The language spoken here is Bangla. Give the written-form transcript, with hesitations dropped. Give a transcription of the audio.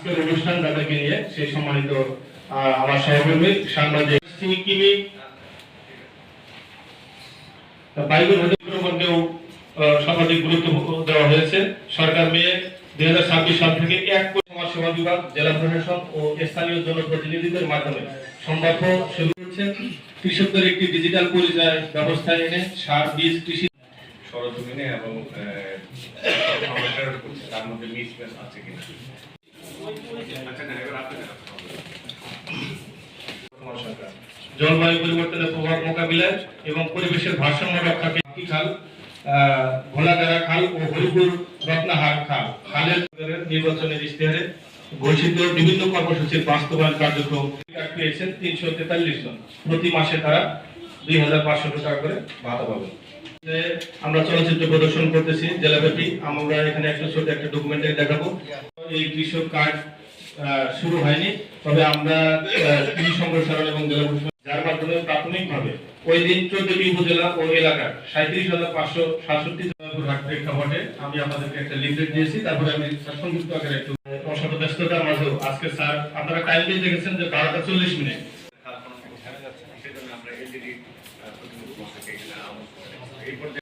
অনুষ্ঠান তাদেরকে নিয়ে সেই সম্মানিত আমার সহকর্মী সাংবাদিক কিমি বায়ুগুণকেও সর্বাধিক গুরুত্ব দেওয়া হয়েছে। সরকার মেয়ে 2026 সাল থেকে সমাজসেবা বিভাগ, জেলা প্রশাসন ও স্থানীয় জনপ্রতিনিধিদের মাধ্যমে সম্ভাব্য শুরু হচ্ছে। কৃষকদের একটি ডিজিটাল পরিচয় ব্যবস্থা এনে সার, বীজ, কৃষি সরজমিনে এবং তার মধ্যে মিসম্যাচ আছে কিনা। জলবায়ু পরিবর্তনের প্রভাব মোকাবিলায় এবং পরিবেশের ভারসাম্য রক্ষাকে খাল, ভোলাগাড়া খাল ও হরিপুর রত্নাহার খাল খালের নির্বাচনের ইশতেহারে ঘোষিত বিভিন্ন কর্মসূচির বাস্তবায়ন কার্যক্রম পেয়েছেন 343 জন। প্রতি মাসে তারা 2500 টাকা করে ভাতা পাবেন। আমরা চলচ্চিত্র প্রদর্শন করতেছি জেলাব্যাপী। আমরা এখানে একটা ছোট একটা ডকুমেন্টারি দেখাবো। এই কৃষক কার্ড শুরু হয়নি, তবে আমরা কৃষি সম্প্রসারণ এবং জেলা প্রশাসন যার মাধ্যমে প্রাথমিকভাবে ওই দিন 14টি উপজেলা ও এলাকার 37,567 ঘাট প্রেক্ষাপটে আমি আপনাদেরকে একটা লিফলেট দিয়েছি। তারপরে আমি সংক্ষিপ্ত আকারে একটু অসাধ্য ব্যস্ততার মাঝেও আজকে স্যার আপনারা টাইম দিয়ে দেখেছেন যে 12টা 40 মিনিট। এই পর্যায়ে